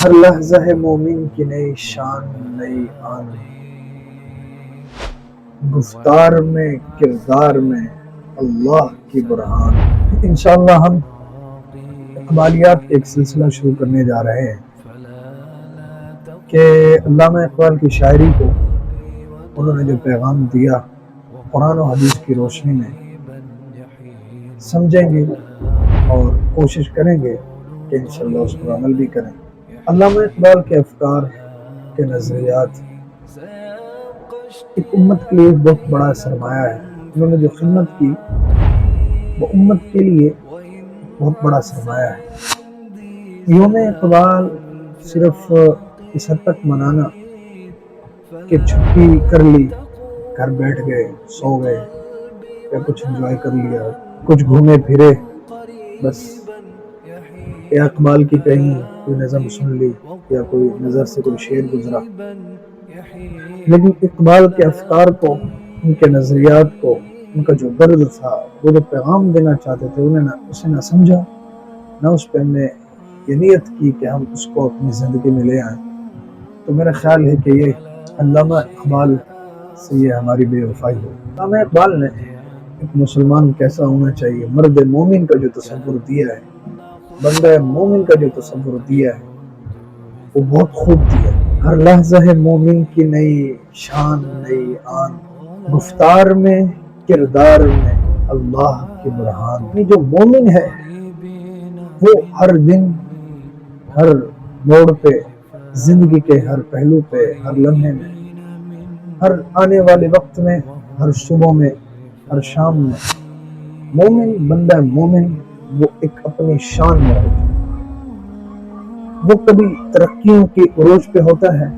ہر لحظہ ہے مومن کی نئی شان نئی آن، گفتار میں کردار میں اللہ کی برہان۔ انشاءاللہ ہم اقبالیات کے ایک سلسلہ شروع کرنے جا رہے ہیں کہ علامہ اقبال کی شاعری کو انہوں نے جو پیغام دیا قرآن و حدیث کی روشنی میں سمجھیں گے اور کوشش کریں گے کہ انشاءاللہ اس پر عمل بھی کریں۔ علامہ اقبال کے افکار کے نظریات ایک امت کے لیے بہت بڑا سرمایہ ہے۔ انہوں نے جو خدمت کی وہ امت کے لیے بہت بڑا سرمایہ ہے۔ یوم اقبال صرف اس حد تک منانا کہ چھٹی کر لی، گھر بیٹھ گئے، سو گئے یا کچھ انجوائے کر لیا، کچھ گھومے پھرے، بس یا اقبال کی کہیں کوئی نظم سن لی یا کوئی نظر سے کوئی شعر گزرا، لیکن اقبال کے افکار کو، ان کے نظریات کو، ان کا جو درد تھا، وہ جو پیغام دینا چاہتے تھے، انہیں اسے نہ سمجھا، نہ اس پہ ہم نے یہ نیت کی کہ ہم اس کو اپنی زندگی میں لے آئیں۔ تو میرا خیال ہے کہ یہ علامہ اقبال سے یہ ہماری بے وفائی ہو۔ علامہ اقبال نے ایک مسلمان کیسا ہونا چاہیے، مرد مومن کا جو تصور دیا ہے، بندہ مومن کا جو تصور دیا ہے وہ بہت خوب دیا ہے۔ ہر لحظہ ہے مومن کی نئی شان نئی آن، گفتار میں کردار میں اللہ کی برہان۔ یہ جو مومن ہے وہ ہر دن، ہر موڑ پہ، زندگی کے ہر پہلو پہ، ہر لمحے میں، ہر آنے والے وقت میں، ہر صبح میں، ہر شام میں، مومن بندہ مومن وہ ایک اپنی شان میں ہوتا ہے۔ وہ کبھی ترقیوں کی عروج پہ ہوتا ہے،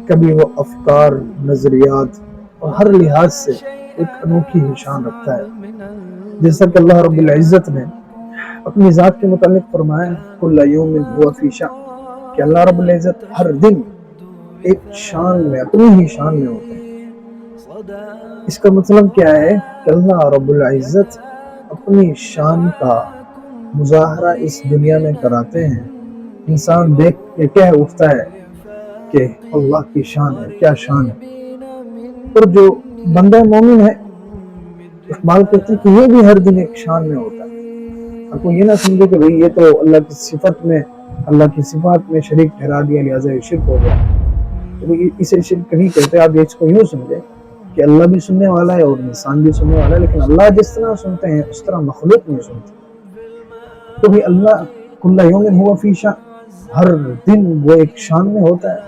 کبھی وہ افکار، نظریات اور ہر لحاظ سے ایک انوکھی ہی شان رکھتا ہے۔ جیسا کہ اللہ رب العزت نے اپنی ذات کے متعلق فرمایا کل یوم هو فی شأن، کہ اللہ رب العزت ہر دن ایک شان میں، اپنی ہی شان میں ہوتے ہیں۔ اس کا مطلب کیا ہے کہ اللہ رب العزت اپنی شان کا مظاہرہ اس دنیا میں کراتے ہیں، انسان دیکھ کے کہہ اٹھتا ہے کہ اللہ کی شان ہے، کیا شان ہے۔ اور جو بندہ مومن ہے، اقبال کہتے ہیں کہ یہ بھی ہر دن ایک شان میں ہوتا ہے۔ آپ کو یہ نہ سمجھے کہ بھئی یہ تو اللہ کی صفت میں، اللہ کی صفات میں شریک ٹھہرا دیا لہٰذا یہ شرک ہو گیا، تو اسے شرک نہیں کہتے۔ آپ اس کو یوں سمجھے کہ اللہ بھی سننے والا ہے اور انسان بھی سننے والا ہے، لیکن اللہ جس طرح سنتے ہیں اس طرح مخلوق نہیں سنتے۔ تو بھی اللہ کل یوم هو فی شأن، ہر دن وہ ایک شان میں ہوتا ہے۔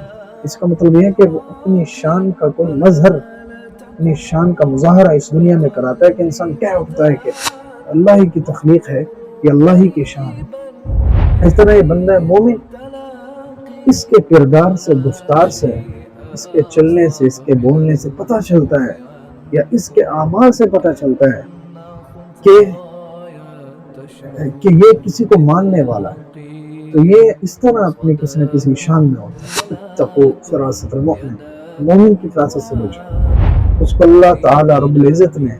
اس کا مطلب یہ ہے کہ وہ اپنی شان کا کوئی مظہر، اپنی شان کا مظاہرہ اس دنیا میں کراتا ہے کہ انسان کہہ اٹھتا ہے کہ اللہ ہی کی تخلیق ہے، یہ اللہ ہی کی شان ہے۔ اس طرح یہ بندہ مومن، اس کے کردار سے، گفتار سے، اس کے چلنے سے، اس کے بولنے سے پتہ چلتا ہے، یا اس کے اعمال سے پتہ چلتا ہے کہ یہ کسی کو ماننے والا ہے۔ تو یہ اس طرح اپنی کسی نہ کسی شان میں ہوتا ہے۔ اتقوا فراست المؤمن، مومن کی فراست سے بچو۔ اس کو اللہ تعالی رب العزت نے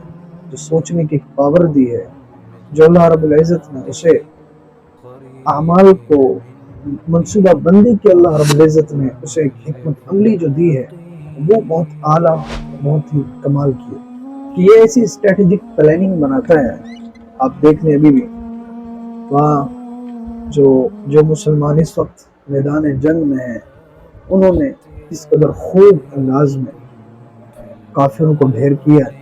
جو سوچنے کی پاور دی ہے، جو اللہ رب العزت نے اسے اعمال کو منصوبہ بندی کی، اللہ رب العزت نے اسے ایک حکمت عملی جو دی ہے وہ بہت اعلیٰ، بہت ہی کمال کی ہے کہ یہ ایسی اسٹریٹجک پلاننگ بناتا ہے۔ آپ دیکھ لیں ابھی بھی وہاں جو مسلمان اس وقت میدان جنگ میں ہیں، انہوں نے اس قدر خوب انداز میں کافروں کو ڈھیر کیا ہے۔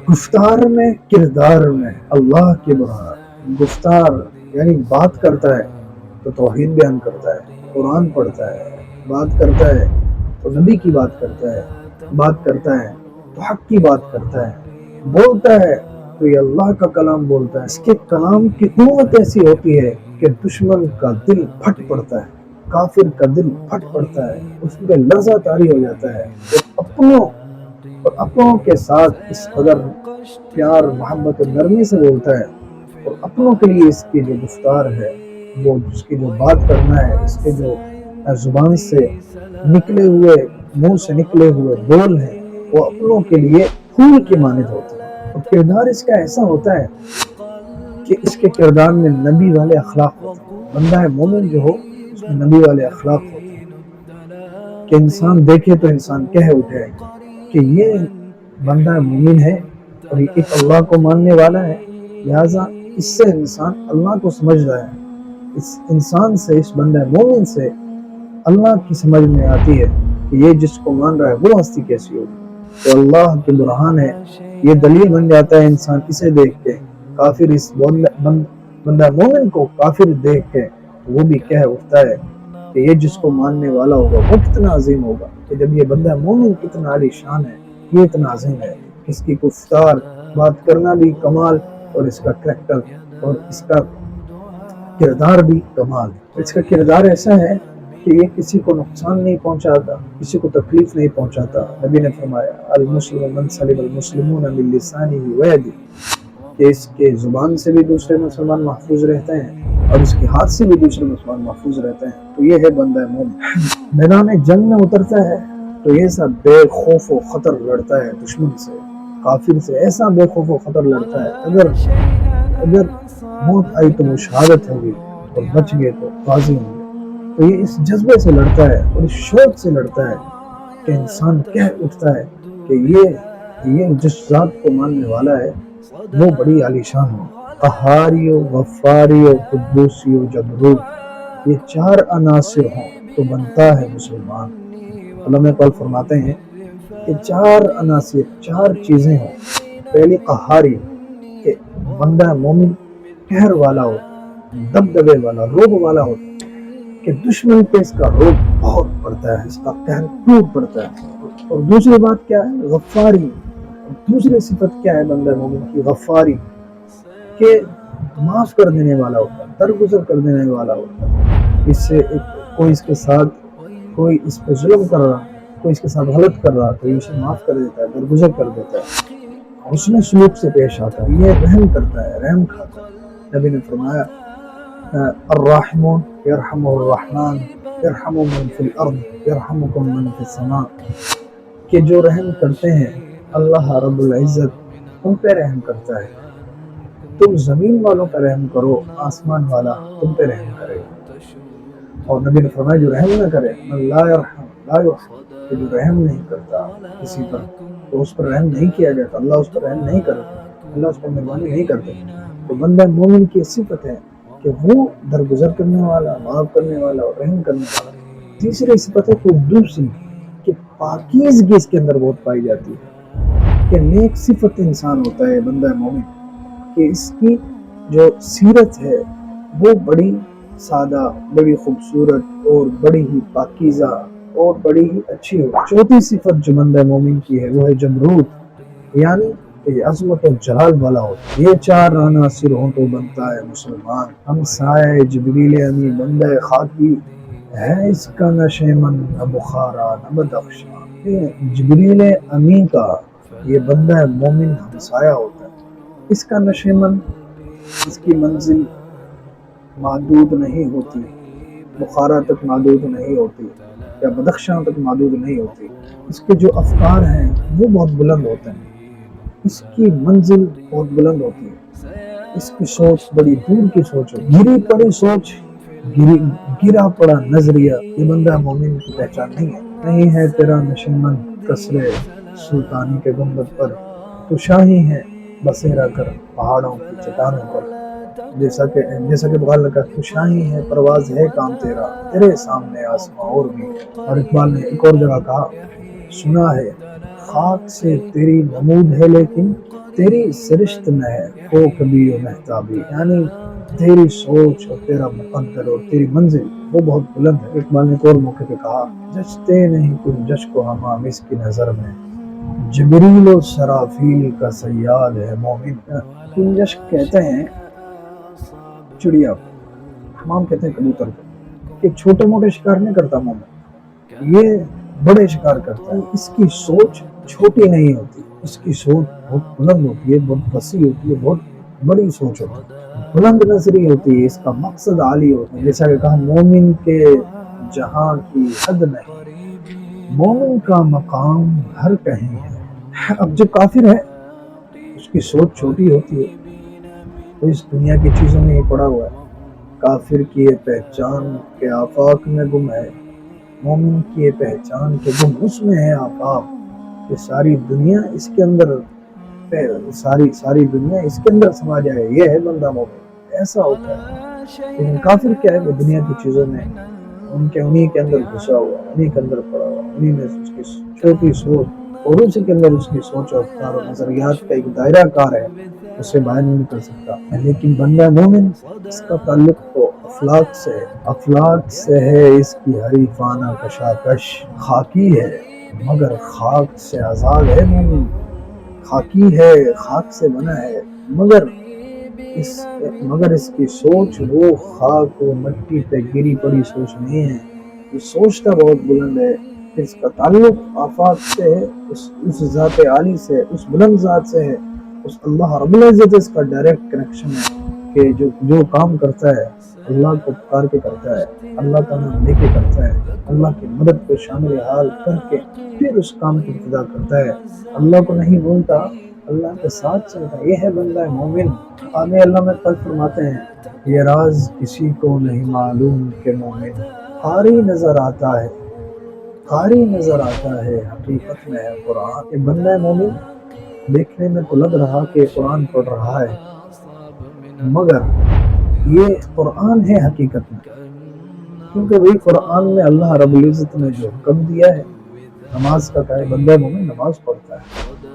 گفتار میں کردار میں اللہ کی برہان۔ گفتار یعنی بات کرتا ہے تو توحید بیان کرتا ہے، قرآن پڑھتا ہے، بات کرتا ہے تو نبی کی بات کرتا ہے، بات کرتا ہے تو حق کی بات کرتا ہے، بولتا ہے تو یہ اللہ کا کلام بولتا ہے۔ اس کے کلام کی قوت ایسی ہوتی ہے کہ دشمن کا دل پھٹ پڑتا ہے، کافر کا دل پھٹ پڑتا ہے، اس پہ لرزہ طاری ہو جاتا ہے۔ اور اپنوں کے ساتھ اس قدر پیار، محبت اور نرمی سے بولتا ہے، اور اپنوں کے لیے اس کی جو گفتار ہے، وہ اس کی جو بات کرنا ہے، اس کے جو زبان سے نکلے ہوئے، منہ سے نکلے ہوئے بول ہیں، وہ اپنوں کے لیے پھول کی مانند ہوتے ہیں۔ اور کردار اس کا ایسا ہوتا ہے کہ اس کے کردار میں نبی والے اخلاق ہوتے ہیں. بندہ مومن جو ہو اس میں نبی والے اخلاق ہوتے ہیں کہ انسان دیکھے تو انسان کہہ اٹھے کہ یہ بندہ مومن ہے اور یہ ایک اللہ کو ماننے والا ہے. لہٰذا اس سے انسان اللہ کو سمجھ رہا ہے. اس انسان سے، اس بندہ مومن سے اللہ کی سمجھ میں آتی ہے کہ یہ جس کو مان رہا ہے وہ ہستی کیسی ہوگی. تو اللہ کے برہان ہے، یہ دلیل بن جاتا ہے انسان اسے دیکھ کے. کافر اس بندہ مومن کو کافر دیکھ کے وہ بھی کہہ اٹھتا ہے کہ یہ جس کو ماننے والا ہوگا وہ کتنا عظیم ہوگا. کہ جب یہ بندہ مومن کتنا عالی شان ہے، یہ اتنا عظیم ہے، اس کی گفتار بات کرنا بھی کمال، اور اس کا کریکٹر اور اس کا کردار بھی کمال. اس کا کردار ایسا ہے کہ یہ کسی کو نقصان نہیں پہنچاتا، کسی کو تکلیف نہیں پہنچاتا. نبی نے فرمایا المسلم من سلم المسلمون من لسانہ ویدہ، کہ اس کے زبان سے بھی دوسرے مسلمان محفوظ رہتے ہیں اور اس کے ہاتھ سے بھی دوسرے مسلمان محفوظ رہتے ہیں. تو یہ ہے بندہ مومن. میدان جنگ میں اترتا ہے تو یہ سب بے خوف و خطر لڑتا ہے دشمن سے، کافر سے ایسا بے خوف و خطر لڑتا ہے. اگر موت آئی تو وہ شہادت ہوگی اور بچ گئے تو غازی ہوں گے. تو یہ اس جذبے سے لڑتا ہے اور اس شوق سے لڑتا ہے کہ انسان کہہ اٹھتا ہے کہ یہ جس ذات کو ماننے والا ہے وہ بڑی عالی شان ہو. قہاری و غفاری و قدوسی و جبروت، یہ چار عناصر ہوں تو بنتا ہے مسلمان. علماء اقبال فرماتے ہیں کہ چار عناصر، چار چیزیں ہوں. پہلی قہاری، کہ بندہ مومن قہر والا ہو، دبدبے والا، روب والا ہو، کہ دشمن پہ اس کا روب بہت پڑتا ہے، اس کا قہر خوب پڑتا ہے. اور دوسری بات کیا ہے؟ غفاری. دوسری صفت کیا ہے بندہ مومن کی؟ غفاری، کہ معاف کر دینے والا ہوتا ہے، درگزر کر دینے والا ہوتا ہے. اس سے کوئی اس کے ساتھ کوئی اس پہ ظلم کر رہا، کوئی اس کے ساتھ غلط کر رہا تو یہ اسے معاف کر دیتا ہے، درگزر کر دیتا ہے، حسن سلوک سے پیش آتا ہے. یہ رحم کرتا ہے، رحم کھاتا ہے. نبی نے فرمایا الراحمون یرحمہ الرحمن یرحم من فی الارض یرحمکم من فی السماء، کہ جو رحم کرتے ہیں اللہ رب العزت ان پہ رحم کرتا ہے. تم زمین والوں پہ رحم کرو، آسمان والا تم پہ رحم کرے گا. اور نبی نے فرمایا جو رحم نہ کرے من لا یرحم لا یرحم، کہ جو رحم نہیں کرتا کسی پر تو اس پر رحم نہیں کیا جاتا، اللہ اس پر رحم نہیں کرتا، اللہ اس پر مہربانی نہیں کرتے. تو بندہ مومن کی صفت ہے کہ وہ درگزر کرنے والا، معاف کرنے والا اور رحم کرنے والا. تیسری صفت ہے قدوسی، کہ پاکیزگی اس کے اندر بہت پائی جاتی ہے، کہ نیک صفت انسان ہوتا ہے بندہ مومن، کہ اس کی جو سیرت ہے وہ بڑی سادہ، بڑی خوبصورت اور بڑی ہی پاکیزہ اور بڑی ہی اچھی ہو. چوتھی صفت جو بندہ مومن کی ہے وہ ہے جبروت، یعنی کہ عظمت اور جلال والا ہو. یہ چار عناصر ہوں تو بنتا ہے مسلمان. ہم سائے جبریل امی بندہ خاکی ہے، اس کا نہ شیمن نہ بخارا نہ بدخشاں. جبریل امی کا یہ بندہ مومن ہمسایہ ہوتا ہے. اس کا نشیمن، اس کی منزل محدود نہیں ہوتی، بخارا تک محدود نہیں ہوتی یا بدخشاں تک محدود نہیں ہوتی. اس کے جو افکار ہیں وہ بہت بلند ہوتے ہیں، اس کی منزل بہت بلند ہوتی ہے. اس کی سوچ بڑی دور کی سوچ ہے. گری پڑی سوچ، گرا پڑا نظریہ، یہ بندہ مومن کی پہچان نہیں ہے. نہیں ہے تیرا نشیمن کسرے سلطانی کے گنبد پر، تو شاہی ہے بسیرا کر پہاڑوں کی چٹانوں پر. جیسا کہ بغال کا تو شاہی ہے پرواز ہے کام تیرا، تیرے سامنے آسماں اور بھی. اور اقبال نے ایک اور جگہ کہا سنا ہے خاک سے تیری نمود ہے لیکن تیری سرشت میں ہے کو کبھی و مہتابی، یعنی تیری سوچ اور تیرا مقدر اور تیری منزل وہ بہت بلند ہے. اقبال نے ایک اور موقع پہ کہا جچتے نہیں کچھ جش کو ہمام اس کی نظر میں، جبریل و سرافیل کا سیاد ہے مومن. کنجش کہتے ہیں چڑیا، حمام کہتے ہیں کبوتر کو، کہ چھوٹے موٹے شکار نہیں کرتا مومن، یہ بڑے شکار کرتا ہے. اس کی سوچ چھوٹی نہیں ہوتی، اس کی سوچ بہت بلند ہوتی ہے، بہت وسیع ہوتی ہے، بہت بڑی سوچ ہوتی ہے، بلند نظری ہوتی ہے، اس کا مقصد عالی ہوتا ہے. جیسا کہ کہا مومن کے جہاں کی حد نہیں، مومن کا مقام ہر کہیں ہے. اب جو کافر ہے اس کی سوچ چھوٹی ہوتی ہے، تو اس دنیا کی چیزوں میں ہی پڑا ہوا ہے. کافر کی یہ پہچان کے آفاق میں گم ہے، مومن کی یہ پہچان کے گم اس میں ہے آفاق، کہ ساری دنیا اس کے اندر ساری دنیا اس کے اندر سما جائے، یہ ہے بندہ مومن. ایسا ہوتا ہے. لیکن کافر کیا ہے، وہ دنیا کی چیزوں میں انہی کے اندر گھسا ہوا، انہی کے اندر پڑا ہوا، انہی میں اس کی چھوٹی سوچ اور اسی کے اندر اس کی سوچ اور افکار اور نظریات کا ایک دائرہ کار ہے، اسے باہر نہیں نکل سکتا. لیکن بندہ مومن اس کا تعلق تو افلاک سے ہے، افلاک سے ہے اس کی حریفانہ کشاکش. خاکی ہے مگر خاک سے آزاد ہے مومن، خاکی ہے خاک سے بنا ہے، مگر اس کی سوچ وہ خاک و مٹی پہ گری پڑی سوچ نہیں ہے. یہ سوچتا بہت بلند ہے، اس کا تعلق آفاق سے ہے، اس ذات عالی سے، اس بلند ذات سے ہے، اس اللہ رب العزت. اس کا ڈائریکٹ کنیکشن ہے کہ جو کام کرتا ہے اللہ کو پکار کے کرتا ہے، اللہ کا نام لے کے کرتا ہے، اللہ کی مدد کو شامل حال کر کے پھر اس کام کی ابتدا کرتا ہے. اللہ کو نہیں بھولتا، اللہ کے ساتھ چلتا ہے، یہ ہے بندہ مومن. آگے اللہ میں پل فرماتے ہیں، یہ راز کسی کو نہیں معلوم کہ مومن قاری نظر آتا ہے، قاری نظر آتا ہے حقیقت میں ہے قرآن. یہ بندہ مومن دیکھنے میں تو لگ رہا کہ قرآن پڑھ رہا ہے، مگر یہ قرآن ہے حقیقت میں، کیونکہ وہی قرآن میں اللہ رب العزت نے جو حکم دیا ہے نماز کا کہا ہے بندہ مومن نماز پڑھتا ہے.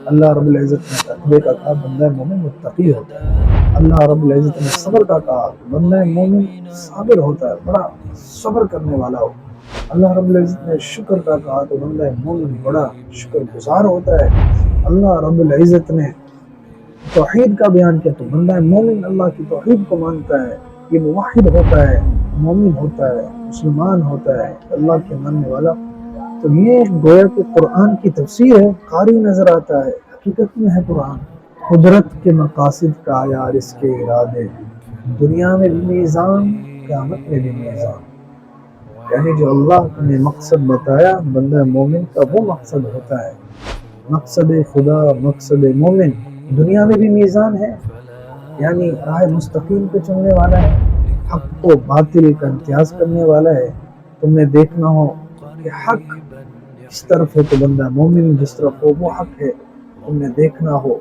اللہ رب العزت نے تقوی کا کہا بندہ مومن متقی ہوتا ہے. اللہ رب العزت نے صبر کا کہا بندہ مومن صابر ہوتا ہے، بڑا صبر کرنے والا ہو. اللہ رب العزت نے شکر کا کہا تو بندہ مومن بڑا شکر گزار ہوتا ہے. اللہ رب العزت نے توحید کا بیان کیا تو بندہ مومن اللہ کی توحید کو مانتا ہے، یہ موحد ہوتا ہے، مومن ہوتا ہے، مسلمان ہوتا ہے، اللہ کے ماننے والا. تو یہ گویا کہ قرآن کی تفسیر ہے. قاری نظر آتا ہے حقیقت میں ہے قرآن. قدرت کے مقاصد کا یار اس کے ارادے، دنیا میں بھی میزان قیامت میں بھی میزان. یعنی جو اللہ نے مقصد بتایا بندہ مومن کا وہ مقصد ہوتا ہے. مقصد خدا مقصد مومن دنیا میں بھی میزان ہے، یعنی راہ مستقیم پہ چلنے والا ہے، حق و باطل کا امتیاز کرنے والا ہے. تمہیں دیکھنا ہو کہ حق کس طرف ہے تو بندہ مومن جس طرف ہو وہ حق ہے. تمہیں دیکھنا ہو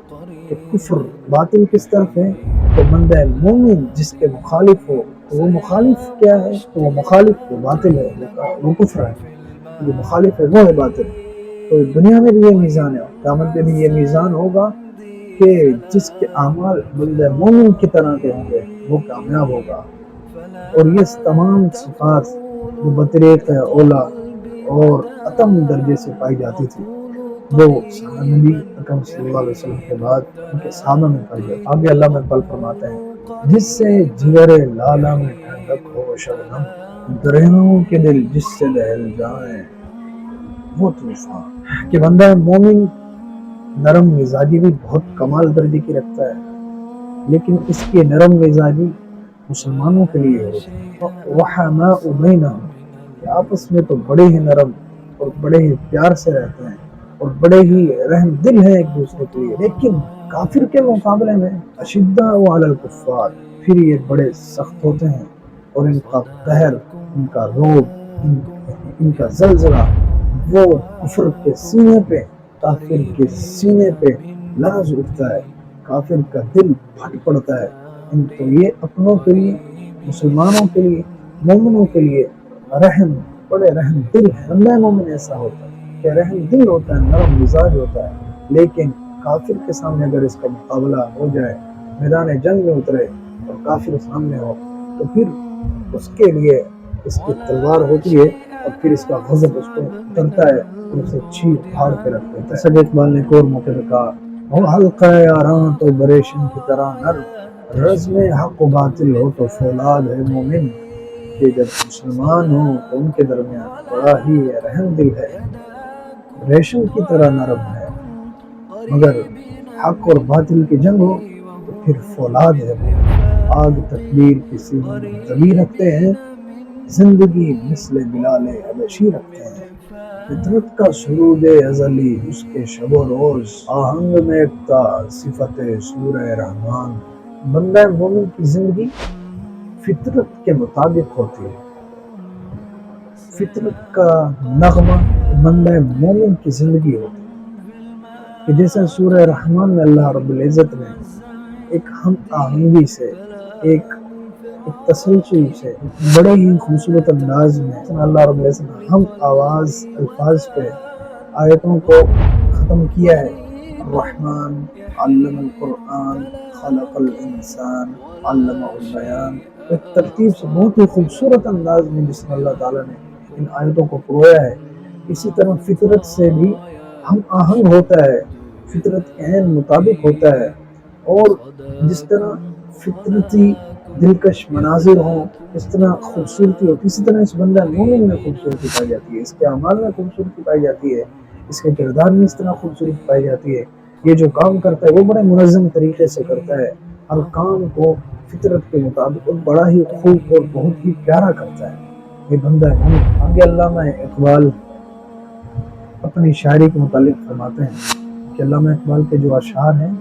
کہ کفر باطل کس طرف ہے تو بندہ مومن جس کے مخالف ہو تو وہ مخالف کیا ہے تو وہ مخالف وہ باطل ہے، وہ کفر ہے. جو مخالف ہے وہ ہے باطل. تو دنیا میں بھی یہ میزان ہے، قیامت میں بھی یہ میزان ہوگا کہ جس کے اعمال بندہ مومن کی طرح کے ہوں گے وہ کامیاب ہوگا. اور یہ تمام صفات جو بطریق اولا اور اتم درجے سے پائی جاتی تھی وہ نبی اکرم صلی اللہ علیہ وسلم کے بعد ان کے صحابہ میں پائی جاتی. آگے اللہ میں پل فرماتے ہیں، جس سے جگر لالا میں ٹھنڈک ہو شبنم، درہموں کے دل جس سے دہل جائیں وہ طوفان. کہ بندہ مومن نرم مزاجی بھی بہت کمال درجے کی رکھتا ہے، لیکن اس کی نرم مزاجی مسلمانوں کے لیے ہوتی ہے. وَحَمَاءُ بَيْنَهُمْ کہ آپس میں تو بڑے ہی نرم اور بڑے ہی پیار سے رہتے ہیں اور بڑے ہی رحم دل ہیں ایک دوسرے کے لیے. لیکن کافر کے مقابلے میں اشداء علی الکفار، پھر یہ بڑے سخت ہوتے ہیں اور ان کا قہر، ان کا روب، ان کا زلزلہ وہ کفر کے سینے پہ، کافر کے سینے پہ لرز اٹھتا ہے، کافر کا دل پھٹ پڑتا ہے. تو یہ اپنوں کے لیے، مسلمانوں کے لیے، مومنوں کے لیے رحم، بڑے رحم دل ہے. بندہ مومن ایسا ہوتا ہے کہ رحم دل ہوتا ہے، نرم مزاج ہوتا ہے. لیکن کافر کے سامنے اگر اس کا مقابلہ ہو جائے، میدان جنگ میں اترے اور کافر سامنے ہو تو پھر اس کے لیے اس کی تلوار ہوتی ہے اور پھر اس کا غضب اس کو اترتا ہے اور اسے چھیر پھاڑ کے رکھ دیتا ہے. سب اقبال نے ایک اور موقع پہ کہا، وہ حلقہ یاراں تو بریشم کی طرح نر، رزم حق و باطل ہو تو فولاد ہے مومن. کہ جب مسلمان ہوں تو ان کے درمیان بڑا ہی رحم دل ہے، ریشم کی طرح نرم ہے، مگر حق اور باطل کی جنگ ہو تو پھر فولاد ہے وہ. آگ تکبیر کی سینے زبی رکھتے ہیں، زندگی مثل بلال حبشی رکھتے ہیں. فطرت کا سرود ازلی اس کے شب و روز، آہنگ میں اکتا صفت سورہ رحمان. بندہ مومن کی زندگی فطرت کے مطابق ہوتی ہے. فطرت کا نغمہ بندہ مومن کی زندگی ہوتی ہے کہ جیسا سورہ رحمان میں اللہ رب العزت نے ایک ہم آہنگی سے ایک تسلسل سے بڑے ہی خوبصورت انداز میں اللہ رب العزت نے ہم آواز الفاظ پہ آیتوں کو ختم کیا ہے. الرحمن علم القرآن خلق الانسان علم البیان. ایک ترتیب سے بہت ہی خوبصورت انداز میں جس میں اللہ تعالیٰ نے ان آیتوں کو پرویا ہے. اسی طرح فطرت سے بھی ہم آہنگ ہوتا ہے, فطرت کے عین مطابق ہوتا ہے, اور جس طرح فطرتی دلکش مناظر ہوں اس طرح خوبصورتی ہوتی ہے, اسی طرح اس بندہ مومن میں خوبصورتی پائی جاتی ہے, اس کے اعمال میں خوبصورتی پائی جاتی ہے, اس کے کردار میں اس طرح خوبصورتی پائی جاتی ہے. یہ جو کام کرتا ہے وہ بڑے منظم طریقے سے کرتا ہے, ہر کام کو فطرت کے مطابق بڑا ہی خوب اور بہت ہی پیارا کرتا ہے. یہ بندہ ہے. آگے علامہ اقبال اپنی شاعری کے متعلق فرماتے ہیں کہ علامہ اقبال کے جو اشعار ہیں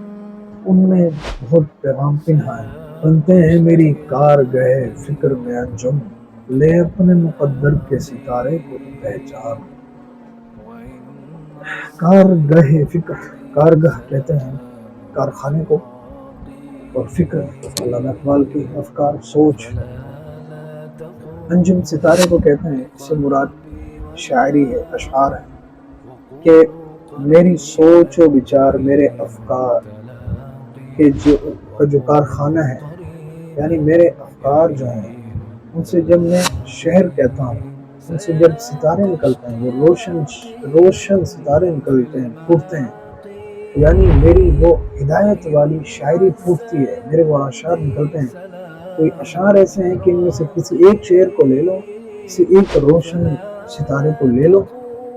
ان میں بہت پیغام پنہا ہے. بنتے ہیں میری کارگاہ فکر میں انجم, لے اپنے مقدر کے ستارے کو پہچان. کارگاہ فکر, کارگاہ کہتے ہیں کارخانے کو, اور فکر علامہ اقبال کی افکار سوچ. انجم ستارے کو کہتے ہیں, اس سے مراد شاعری ہے, اشعار ہے کہ میری سوچ و بچار, میرے افکار کے جو کارخانہ ہے, یعنی میرے افکار جو ہیں ان سے جب میں شہر کہتا ہوں, ان سے جب ستارے نکلتے ہیں, وہ روشن ستارے نکلتے ہیں, پھوٹتے ہیں, یعنی میری وہ ہدایت والی شاعری پھوٹتی ہے, میرے وہ اشعار نکلتے ہیں. کوئی اشعار ایسے ہیں کہ ان میں سے کسی ایک شعر کو لے لو, کسی ایک روشن ستارے کو لے لو,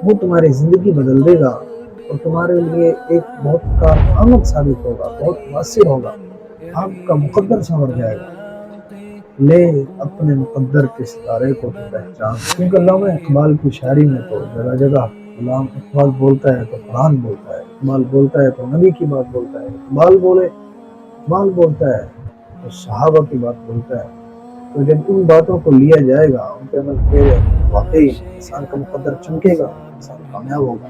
وہ تمہاری زندگی بدل دے گا اور تمہارے لیے ایک بہت کارآمد ثابت ہوگا, بہت مؤثر ہوگا, آپ کا مقدر سنور جائے گا. لے اپنے مقدر کے ستارے کو پہچان. کیونکہ علامہ اقبال کی شاعری میں تو جگہ جگہ علامہ اقبال بولتا ہے تو قرآن بولتا ہے, اقبال بولتا ہے تو نبی کی بات بولتا ہے, اقبال بولتا ہے تو صحابہ کی بات بولتا ہے. تو جب ان باتوں کو لیا جائے گا, ان پہ عمل کیا جائے گا, واقعی انسان کا مقدر چمکے گا, انسان کامیاب ہوگا.